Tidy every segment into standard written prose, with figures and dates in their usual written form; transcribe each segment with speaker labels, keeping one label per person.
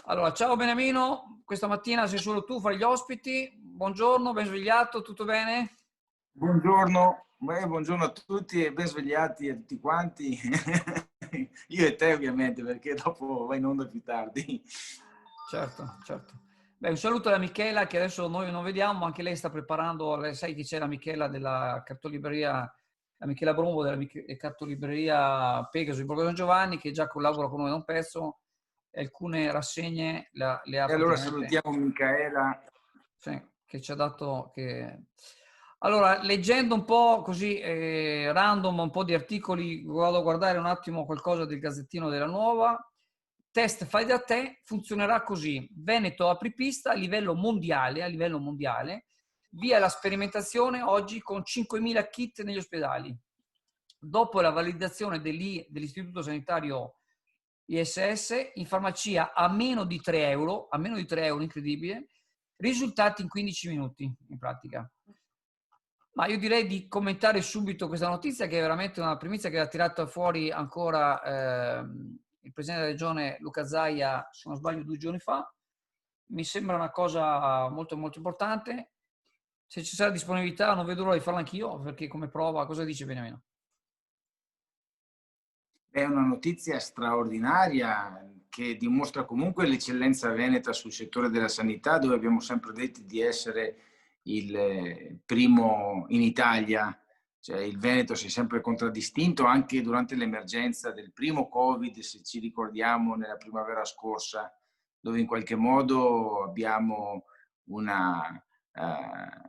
Speaker 1: Allora, ciao Beniamino, questa mattina sei solo tu fra gli ospiti. Buongiorno, ben svegliato, tutto bene?
Speaker 2: Buongiorno, buongiorno a tutti e ben svegliati a tutti quanti. Io e te ovviamente, perché dopo vai in onda più tardi.
Speaker 1: Certo, certo. Beh, un saluto alla Michela che adesso noi non vediamo, ma anche lei sta preparando, sai che c'è la Michela della cartolibreria, la Michela Brombo della cartolibreria Pegaso di Borgo San Giovanni, che già collabora con noi da un pezzo, e alcune rassegne le ha
Speaker 2: E allora
Speaker 1: praticamente.
Speaker 2: salutiamo Micaela.
Speaker 1: Sì, che ci ha dato che... Allora, leggendo un po' così random, un po' di articoli, vado a guardare un attimo qualcosa del Gazzettino della Nuova. Test fai da te funzionerà così. Veneto apripista a livello mondiale, via la sperimentazione oggi con 5.000 kit negli ospedali. Dopo la validazione dell'Istituto Sanitario ISS, in farmacia a meno di 3 euro, incredibile, risultati in 15 minuti in pratica. Ma io direi di commentare subito questa notizia che è veramente una primizia che ha tirato fuori ancora il Presidente della Regione Luca Zaia, se non sbaglio 2 giorni fa. Mi sembra una cosa molto molto importante. Se ci sarà disponibilità non vedo l'ora di farla anch'io, perché come prova, cosa dice Beniamino?
Speaker 2: È una notizia straordinaria che dimostra comunque l'eccellenza veneta sul settore della sanità, dove abbiamo sempre detto di essere il primo in Italia. Cioè, il Veneto si è sempre contraddistinto anche durante l'emergenza del primo Covid, se ci ricordiamo, nella primavera scorsa, dove in qualche modo abbiamo una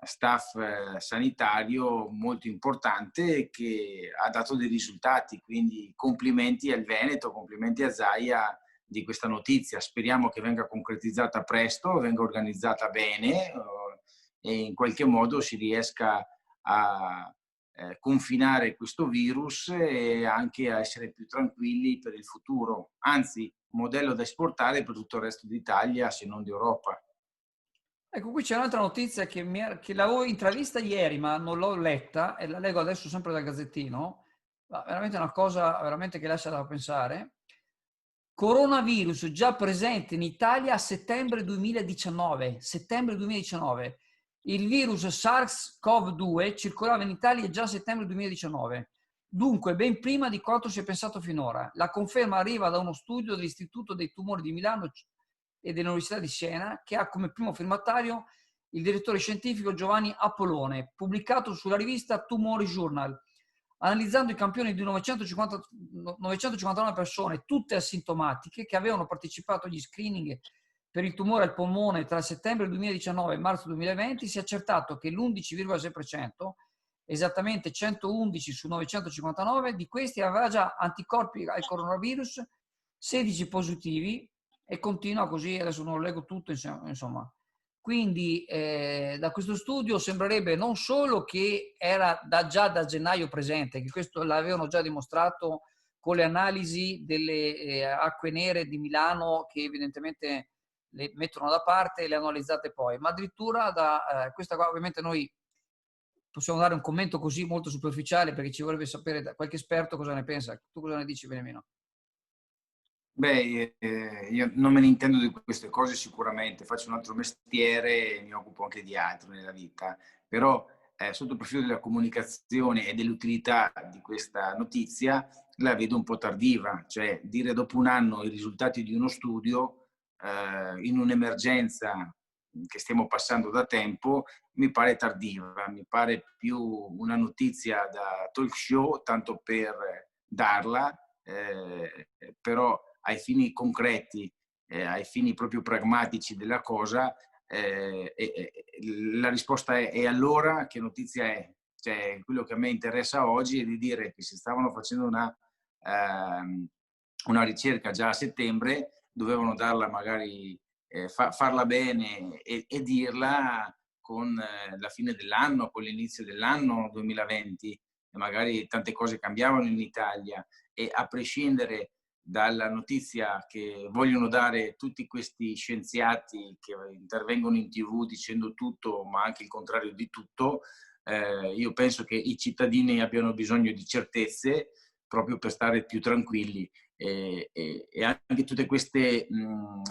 Speaker 2: staff sanitario molto importante che ha dato dei risultati, quindi complimenti al Veneto, complimenti a Zaia di questa notizia. Speriamo che venga concretizzata presto, venga organizzata bene e in qualche modo si riesca a confinare questo virus e anche a essere più tranquilli per il futuro, anzi modello da esportare per tutto il resto d'Italia se non d'Europa.
Speaker 1: Ecco, qui c'è un'altra notizia che l'avevo intravista ieri, ma non l'ho letta e la leggo adesso sempre dal Gazzettino. Ma veramente una cosa veramente che lascia da pensare. Coronavirus già presente in Italia a settembre 2019. Settembre 2019. Il virus SARS-CoV-2 circolava in Italia già a settembre 2019. Dunque, ben prima di quanto si è pensato finora. La conferma arriva da uno studio dell'Istituto dei Tumori di Milano e dell'Università di Siena, che ha come primo firmatario il direttore scientifico Giovanni Apollone, pubblicato sulla rivista Tumori Journal. Analizzando i campioni di 959 persone, tutte asintomatiche, che avevano partecipato agli screening per il tumore al polmone tra settembre 2019 e marzo 2020, si è accertato che l'11,6%, esattamente 111 su 959, di questi aveva già anticorpi al coronavirus, 16 positivi, e continua così, adesso non lo leggo tutto, insomma. Quindi da questo studio sembrerebbe non solo che era già da gennaio presente, che questo l'avevano già dimostrato con le analisi delle acque nere di Milano, che evidentemente le mettono da parte e le hanno analizzate poi, ma addirittura da questa qua, ovviamente noi possiamo dare un commento così molto superficiale perché ci vorrebbe sapere da qualche esperto cosa ne pensa. Tu cosa ne dici, Beniamino?
Speaker 2: Beh, io non me ne intendo di queste cose sicuramente, faccio un altro mestiere e mi occupo anche di altro nella vita, però sotto il profilo della comunicazione e dell'utilità di questa notizia la vedo un po' tardiva, cioè dire dopo un anno i risultati di uno studio in un'emergenza che stiamo passando da tempo mi pare tardiva, mi pare più una notizia da talk show, tanto per darla, però ai fini concreti, ai fini proprio pragmatici della cosa, la risposta è allora che notizia è? Cioè, quello che a me interessa oggi è di dire che si stavano facendo una ricerca già a settembre, dovevano darla magari, farla bene e dirla con la fine dell'anno, con l'inizio dell'anno 2020, e magari tante cose cambiavano in Italia e a prescindere dalla notizia che vogliono dare tutti questi scienziati che intervengono in TV dicendo tutto, ma anche il contrario di tutto, io penso che i cittadini abbiano bisogno di certezze proprio per stare più tranquilli. e anche tutte queste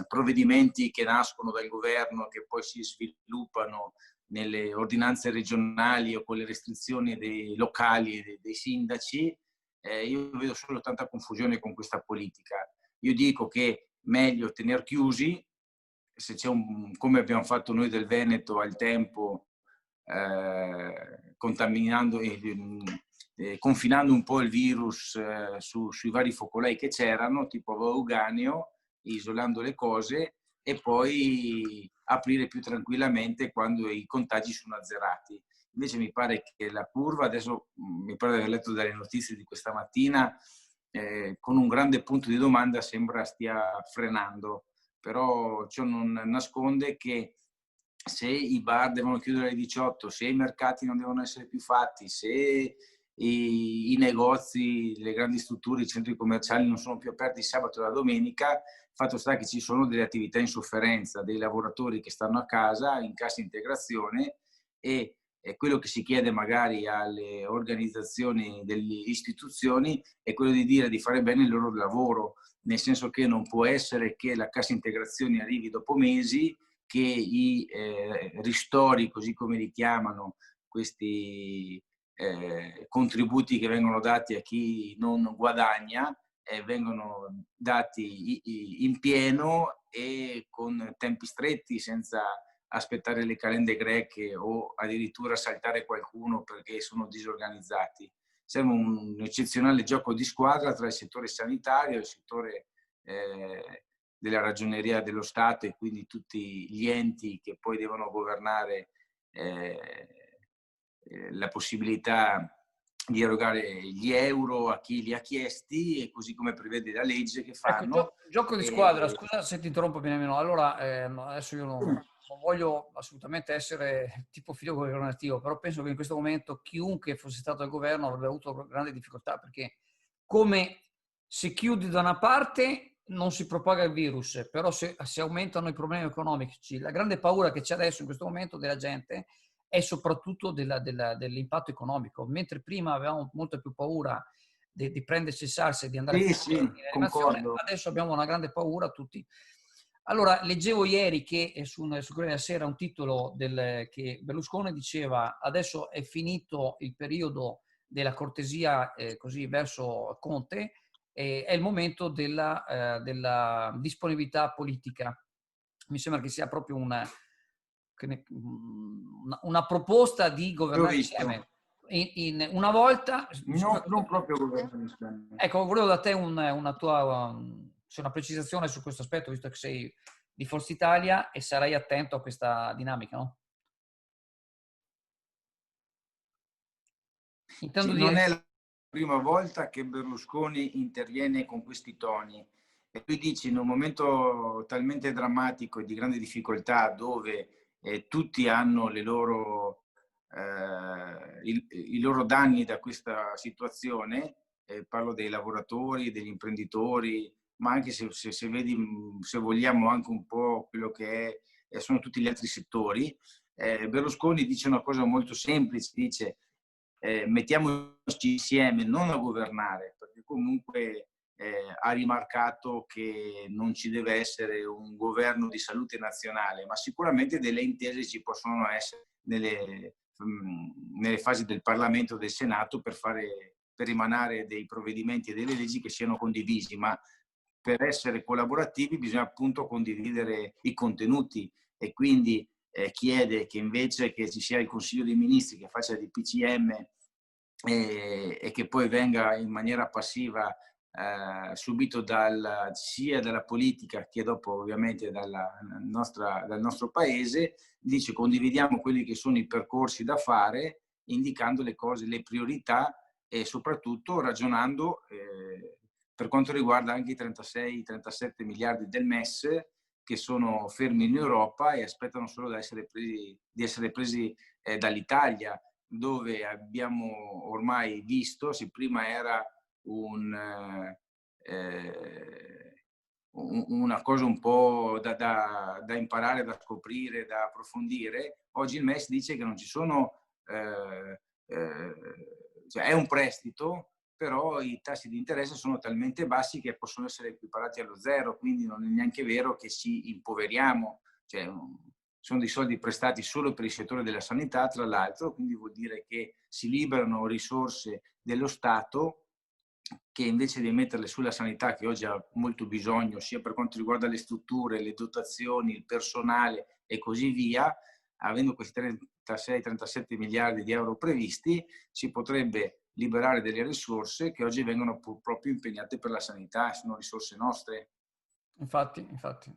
Speaker 2: provvedimenti che nascono dal governo, che poi si sviluppano nelle ordinanze regionali o con le restrizioni dei locali e dei sindaci, io vedo solo tanta confusione con questa politica. Io dico che meglio tener chiusi, se c'è come abbiamo fatto noi del Veneto al tempo, contaminando confinando un po' il virus sui vari focolai che c'erano, tipo Euganeo, isolando le cose, e poi aprire più tranquillamente quando i contagi sono azzerati. Invece mi pare che la curva, adesso mi pare di aver letto dalle notizie di questa mattina, con un grande punto di domanda sembra stia frenando, però ciò non nasconde che se i bar devono chiudere alle 18, se i mercati non devono essere più fatti, se i negozi, le grandi strutture, i centri commerciali non sono più aperti sabato e la domenica, fatto sta che ci sono delle attività in sofferenza, dei lavoratori che stanno a casa in cassa integrazione, e quello che si chiede magari alle organizzazioni delle istituzioni è quello di dire di fare bene il loro lavoro, nel senso che non può essere che la cassa integrazione arrivi dopo mesi, che i ristori, così come li chiamano, questi contributi che vengono dati a chi non guadagna, vengono dati in pieno e con tempi stretti, senza aspettare le calende greche o addirittura saltare qualcuno perché sono disorganizzati. Serve un eccezionale gioco di squadra tra il settore sanitario e il settore della ragioneria dello Stato, e quindi tutti gli enti che poi devono governare la possibilità di erogare gli euro a chi li ha chiesti, e così come prevede la legge che
Speaker 1: Ecco,
Speaker 2: fanno.
Speaker 1: gioco di squadra, scusa se ti interrompo Beniamino. Allora, adesso io non voglio assolutamente essere tipo figlio governativo, però penso che in questo momento chiunque fosse stato al governo avrebbe avuto grandi difficoltà, perché come se chiudi da una parte non si propaga il virus, però se aumentano i problemi economici, la grande paura che c'è adesso in questo momento della gente è soprattutto dell'impatto economico, mentre prima avevamo molta più paura di prendersi il SARS e di andare
Speaker 2: Sì,
Speaker 1: in animazione,
Speaker 2: concordo.
Speaker 1: adesso abbiamo una grande paura tutti. Allora, leggevo ieri che su Corriere della Sera un titolo che Berlusconi diceva: adesso è finito il periodo della cortesia così verso Conte, è il momento della disponibilità politica. Mi sembra che sia proprio una proposta di
Speaker 2: L'ho
Speaker 1: governare
Speaker 2: visto.
Speaker 1: insieme. Una volta,
Speaker 2: No, non proprio governo.
Speaker 1: ecco, volevo da te una precisazione su questo aspetto, visto che sei di Forza Italia e sarai attento a questa dinamica, no? Intendo
Speaker 2: Sì, non
Speaker 1: dire,
Speaker 2: è la prima volta che Berlusconi interviene con questi toni. E lui dice, in un momento talmente drammatico e di grande difficoltà, dove tutti hanno i loro danni da questa situazione, parlo dei lavoratori, degli imprenditori, ma anche se vedi, se vogliamo, anche un po' quello che sono tutti gli altri settori. Berlusconi dice una cosa molto semplice, dice mettiamoci insieme, non a governare, perché comunque ha rimarcato che non ci deve essere un governo di salute nazionale, ma sicuramente delle intese ci possono essere nelle fasi del Parlamento e del Senato per emanare dei provvedimenti e delle leggi che siano condivisi, ma per essere collaborativi bisogna appunto condividere i contenuti, e quindi chiede che invece che ci sia il Consiglio dei Ministri che faccia dei PCM e che poi venga in maniera passiva subito sia dalla politica che dopo ovviamente dal nostro paese, dice condividiamo quelli che sono i percorsi da fare, indicando le cose, le priorità, e soprattutto ragionando per quanto riguarda anche i 36-37 miliardi del MES che sono fermi in Europa e aspettano solo di essere presi dall'Italia, dove abbiamo ormai visto, se prima era una cosa un po' da imparare, da scoprire, da approfondire, oggi il MES dice che non ci sono, cioè è un prestito, però i tassi di interesse sono talmente bassi che possono essere equiparati allo zero, quindi non è neanche vero che ci impoveriamo, cioè, sono dei soldi prestati solo per il settore della sanità, tra l'altro, quindi vuol dire che si liberano risorse dello Stato che invece di metterle sulla sanità, che oggi ha molto bisogno, sia per quanto riguarda le strutture, le dotazioni, il personale e così via, avendo questi 36-37 miliardi di euro previsti, si potrebbe liberare delle risorse che oggi vengono proprio impegnate per la sanità, sono risorse nostre.
Speaker 1: Infatti,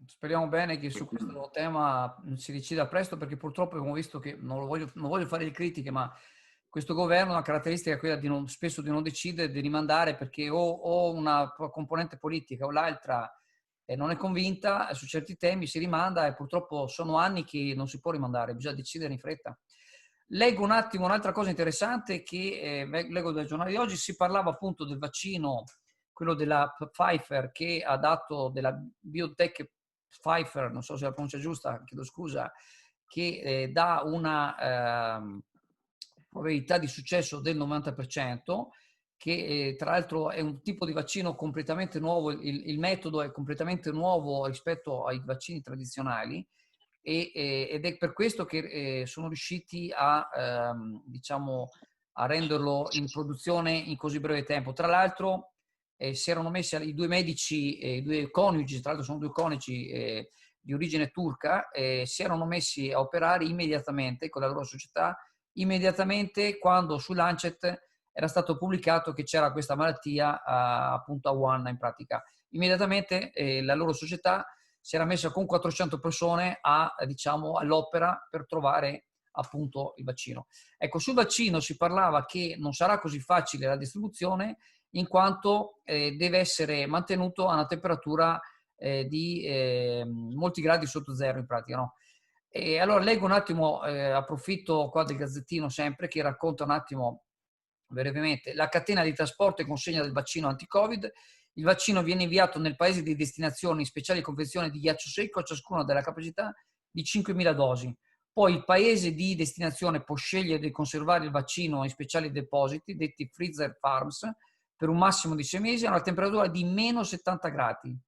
Speaker 1: speriamo bene che su questo tema si decida presto, perché purtroppo abbiamo visto che, non voglio fare le critiche, ma questo governo ha una caratteristica quella di spesso di non decidere, di rimandare, perché o una componente politica o l'altra non è convinta su certi temi, si rimanda, e purtroppo sono anni che non si può rimandare, bisogna decidere in fretta. Leggo un attimo un'altra cosa interessante che leggo dal giornale di oggi. Si parlava appunto del vaccino, quello della Pfizer, che ha dato, della biotech Pfizer, non so se la pronuncia giusta, chiedo scusa, che dà una probabilità di successo del 90%, che tra l'altro è un tipo di vaccino completamente nuovo, il metodo è completamente nuovo rispetto ai vaccini tradizionali, ed è per questo che sono riusciti diciamo, a renderlo in produzione in così breve tempo. Tra l'altro si erano messi i due medici, i due coniugi, tra l'altro sono due coniugi di origine turca, si erano messi a operare immediatamente con la loro società, immediatamente quando su Lancet era stato pubblicato che c'era questa malattia appunto a Wuhan in pratica. Immediatamente la loro società si era messa con 400 persone diciamo, all'opera per trovare appunto il vaccino. Ecco, sul vaccino si parlava che non sarà così facile la distribuzione, in quanto deve essere mantenuto a una temperatura di molti gradi sotto zero in pratica, no? E allora leggo un attimo, approfitto qua del Gazzettino sempre, che racconta un attimo brevemente la catena di trasporto e consegna del vaccino anti-Covid. Il vaccino viene inviato nel paese di destinazione in speciali confezioni di ghiaccio secco, a ciascuna della capacità di 5.000 dosi. Poi il paese di destinazione può scegliere di conservare il vaccino in speciali depositi, detti freezer farms, per un massimo di 6 mesi a una temperatura di meno 70 gradi.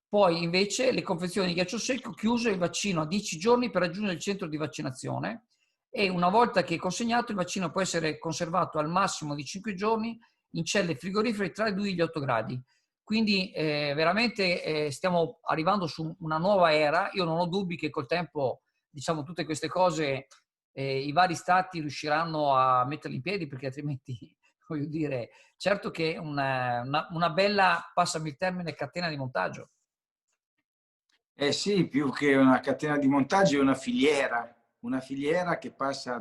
Speaker 1: Poi invece le confezioni di ghiaccio secco chiuse il vaccino a 10 giorni per raggiungere il centro di vaccinazione, e una volta che è consegnato il vaccino può essere conservato al massimo di 5 giorni in celle frigorifere tra i 2 e gli 8 gradi. Quindi veramente stiamo arrivando su una nuova era. Io non ho dubbi che col tempo, diciamo, tutte queste cose i vari stati riusciranno a metterle in piedi, perché altrimenti, voglio dire, certo che è una bella, passami il termine, catena di montaggio.
Speaker 2: Eh sì, più che una catena di montaggio è una filiera che passa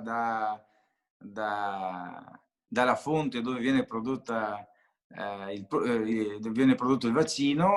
Speaker 2: dalla fonte dove viene prodotta, dove viene prodotto il vaccino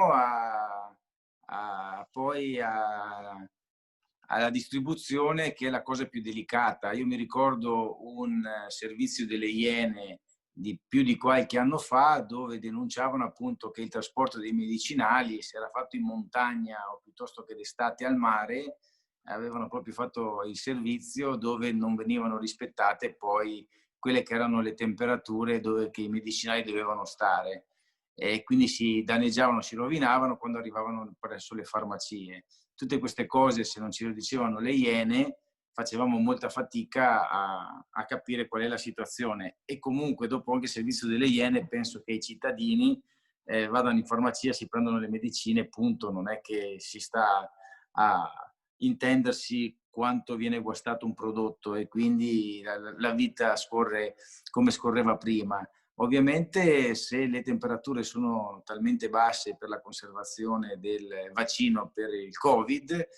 Speaker 2: poi alla distribuzione, che è la cosa più delicata. Io mi ricordo un servizio delle Iene di più di qualche anno fa, dove denunciavano appunto che il trasporto dei medicinali si era fatto in montagna o piuttosto che d'estate al mare. Avevano proprio fatto il servizio dove non venivano rispettate poi quelle che erano le temperature dove che i medicinali dovevano stare, e quindi si danneggiavano, si rovinavano quando arrivavano presso le farmacie. Tutte queste cose, se non ci lo dicevano le Iene, facevamo molta fatica a capire qual è la situazione. E comunque dopo anche il servizio delle Iene penso che i cittadini vadano in farmacia, si prendono le medicine, punto. Non è che si sta a intendersi quanto viene guastato un prodotto, e quindi la vita scorre come scorreva prima. Ovviamente se le temperature sono talmente basse per la conservazione del vaccino per il Covid,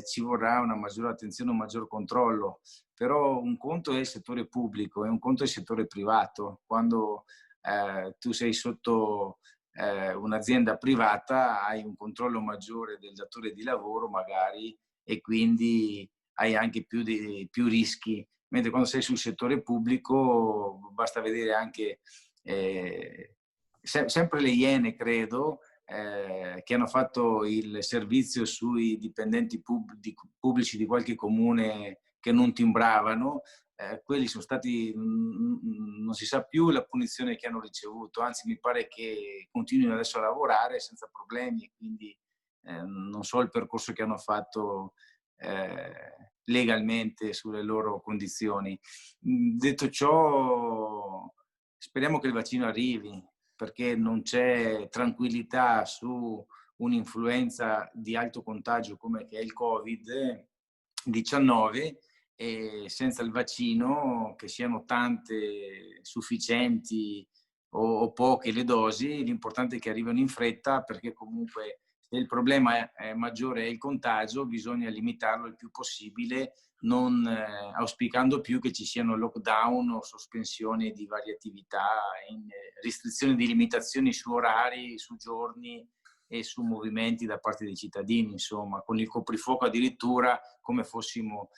Speaker 2: ci vorrà una maggiore attenzione, un maggior controllo. Però un conto è il settore pubblico e un conto è il settore privato. Quando tu sei sotto un'azienda privata hai un controllo maggiore del datore di lavoro magari, e quindi hai anche più rischi. Mentre quando sei sul settore pubblico basta vedere anche sempre le Iene, credo, che hanno fatto il servizio sui dipendenti pubblici di qualche comune che non timbravano. quelli sono stati, non si sa più la punizione che hanno ricevuto, anzi mi pare che continuino adesso a lavorare senza problemi, quindi non so il percorso che hanno fatto legalmente sulle loro condizioni. Detto ciò, speriamo che il vaccino arrivi, perché non c'è tranquillità su un'influenza di alto contagio come che è il Covid-19, e senza il vaccino, che siano tante, sufficienti o poche le dosi, l'importante è che arrivino in fretta, perché comunque se il problema è maggiore è il contagio, bisogna limitarlo il più possibile, non auspicando più che ci siano lockdown o sospensioni di varie attività, restrizioni di limitazioni su orari, su giorni e su movimenti da parte dei cittadini, insomma, con il coprifuoco addirittura come fossimo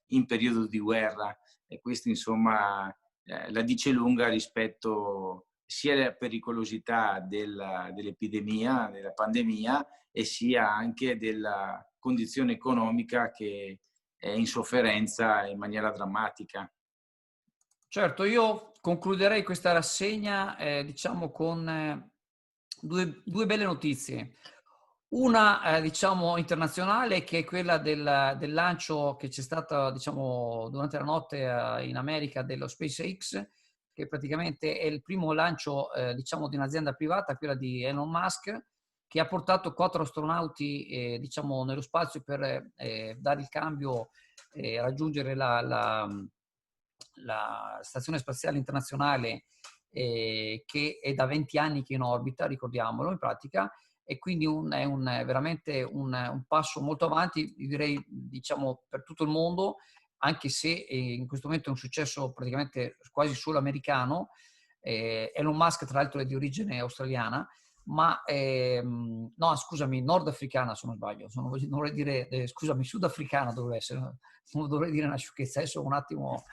Speaker 2: in periodo di guerra, e questo insomma la dice lunga rispetto sia alla pericolosità dell'epidemia, della pandemia, e sia anche della condizione economica che è in sofferenza in maniera drammatica.
Speaker 1: Certo, io concluderei questa rassegna diciamo con due belle notizie. Una diciamo internazionale, che è quella del lancio che c'è stato diciamo durante la notte in America dello SpaceX, che praticamente è il primo lancio diciamo di un'azienda privata, quella di Elon Musk, che ha portato 4 astronauti diciamo nello spazio per dare il cambio e raggiungere la Stazione Spaziale Internazionale, che è da 20 anni che è in orbita, ricordiamolo in pratica, e quindi è veramente un passo molto avanti, direi, diciamo, per tutto il mondo, anche se in questo momento è un successo praticamente quasi solo americano. Elon Musk, tra l'altro, è di origine australiana, ma no, scusami, nordafricana se non sbaglio, dovrei dire, scusami, sudafricana dovrebbe essere, non dovrei dire una sciocchezza, adesso un attimo.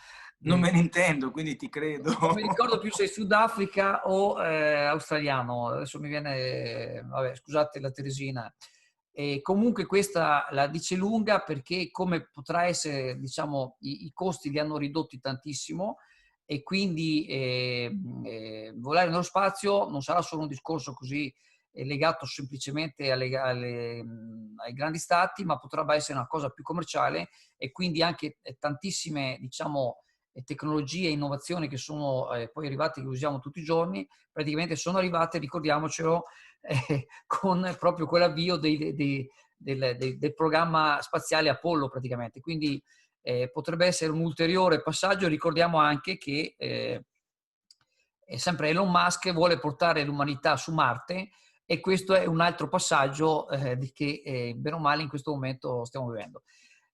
Speaker 2: Non me ne intendo, quindi ti credo.
Speaker 1: Non mi ricordo più se è Sudafrica o australiano, adesso mi viene, vabbè, scusate la Teresina. E comunque questa la dice lunga, perché come potrà essere, diciamo, i costi li hanno ridotti tantissimo, e quindi volare nello spazio non sarà solo un discorso così legato semplicemente ai grandi stati, ma potrebbe essere una cosa più commerciale, e quindi anche tantissime, diciamo, tecnologie e innovazioni che sono poi arrivate, che usiamo tutti i giorni, praticamente sono arrivate, ricordiamocelo, con proprio quell'avvio del programma spaziale Apollo praticamente. Quindi potrebbe essere un ulteriore passaggio. Ricordiamo anche che sempre Elon Musk vuole portare l'umanità su Marte, e questo è un altro passaggio che bene o male in questo momento stiamo vivendo.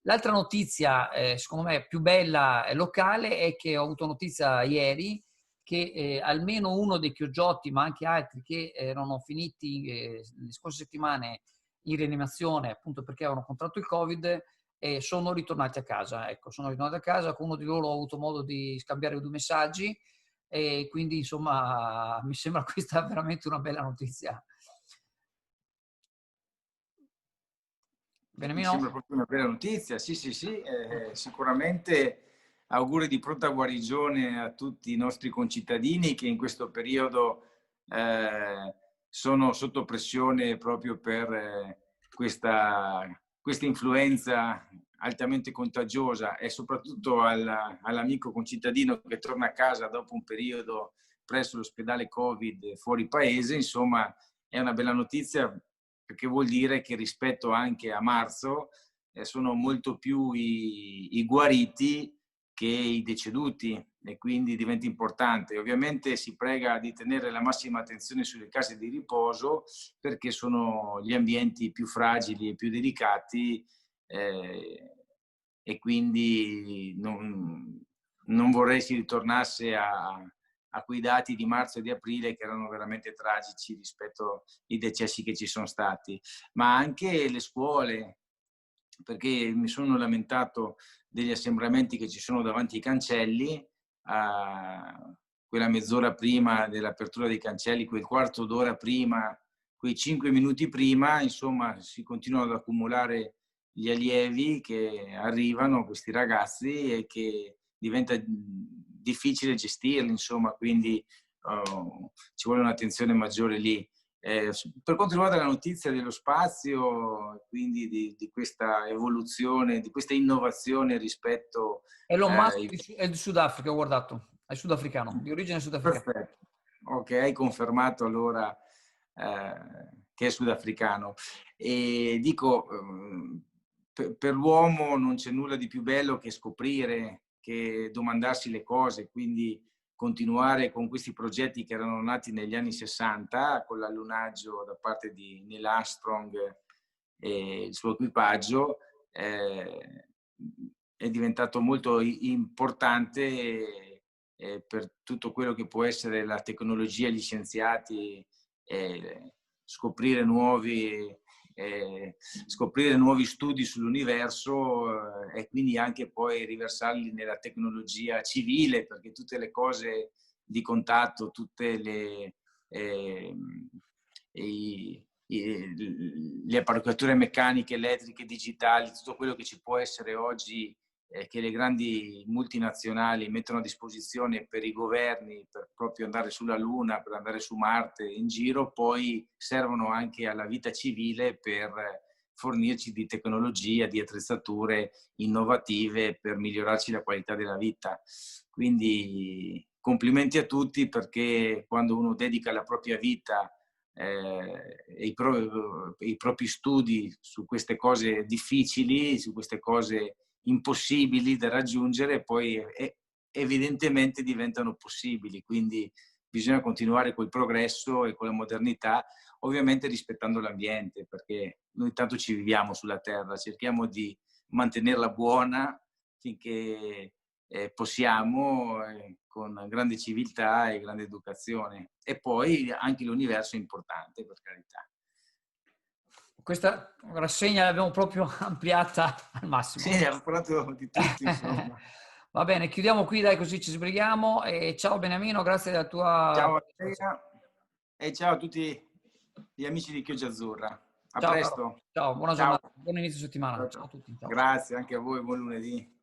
Speaker 1: L'altra notizia, secondo me più bella locale, è che ho avuto notizia ieri che almeno uno dei Chiogiotti, ma anche altri che erano finiti le scorse settimane in rianimazione appunto perché avevano contratto il Covid, sono ritornati a casa. Ecco, sono ritornati a casa. Con uno di loro ho avuto modo di scambiare 2 messaggi, e quindi insomma mi sembra questa veramente una bella notizia.
Speaker 2: Mi
Speaker 1: Benemino?
Speaker 2: sembra proprio una bella notizia, sì, sì, sì, sicuramente auguri di pronta guarigione a tutti i nostri concittadini che in questo periodo sono sotto pressione proprio per questa influenza altamente contagiosa, e soprattutto all'amico concittadino che torna a casa dopo un periodo presso l'ospedale Covid fuori paese. Insomma, è una bella notizia, perché vuol dire che rispetto anche a marzo sono molto più i guariti che i deceduti, e quindi diventa importante. Ovviamente si prega di tenere la massima attenzione sulle case di riposo, perché sono gli ambienti più fragili e più delicati, e quindi non vorrei si ritornasse a quei dati di marzo e di aprile, che erano veramente tragici rispetto ai decessi che ci sono stati. Ma anche le scuole, perché mi sono lamentato degli assembramenti che ci sono davanti ai cancelli, quella mezz'ora prima dell'apertura dei cancelli, quel quarto d'ora prima, quei 5 minuti prima, insomma, si continuano ad accumulare gli allievi che arrivano, questi ragazzi, e che diventa difficile gestirli, insomma, quindi ci vuole un'attenzione maggiore lì. Per quanto riguarda la notizia dello spazio, quindi di questa evoluzione, di questa innovazione rispetto
Speaker 1: Elon Musk
Speaker 2: ai...
Speaker 1: è di Sudafrica, ho guardato, è sudafricano, di origine sudafricana.
Speaker 2: Perfetto, ok, hai confermato allora che è sudafricano. E dico, per l'uomo non c'è nulla di più bello che scoprire, che domandarsi le cose, quindi continuare con questi progetti che erano nati negli anni 60 con l'allunaggio da parte di Neil Armstrong e il suo equipaggio, è diventato molto importante per tutto quello che può essere la tecnologia, gli scienziati, scoprire nuovi studi sull'universo e quindi anche poi riversarli nella tecnologia civile, perché tutte le cose di contatto, tutte le apparecchiature meccaniche, elettriche, digitali, tutto quello che ci può essere oggi, che le grandi multinazionali mettono a disposizione per i governi, per proprio andare sulla Luna, per andare su Marte in giro, poi servono anche alla vita civile per fornirci di tecnologia, di attrezzature innovative per migliorarci la qualità della vita. Quindi complimenti a tutti, perché quando uno dedica la propria vita i propri studi su queste cose difficili, su queste cose impossibili da raggiungere, poi evidentemente diventano possibili. Quindi bisogna continuare col progresso e con la modernità, ovviamente rispettando l'ambiente, perché noi tanto ci viviamo sulla Terra, cerchiamo di mantenerla buona finché possiamo, con grande civiltà e grande educazione. E poi anche l'universo è importante, per carità.
Speaker 1: Questa rassegna l'abbiamo proprio ampliata al massimo.
Speaker 2: Sì, abbiamo parlato di tutto, insomma.
Speaker 1: Va bene, chiudiamo qui, dai, così ci sbrighiamo. E ciao Beniamino, grazie della tua
Speaker 2: Ciao
Speaker 1: partecipazione.
Speaker 2: Andrea e ciao a tutti gli amici di Chioggia Azzurra. A
Speaker 1: Ciao caro,
Speaker 2: presto.
Speaker 1: ciao, buona
Speaker 2: Ciao.
Speaker 1: giornata, buon inizio settimana.
Speaker 2: Ciao,
Speaker 1: Ciao a
Speaker 2: ciao.
Speaker 1: tutti, ciao.
Speaker 2: Grazie anche a voi, buon lunedì.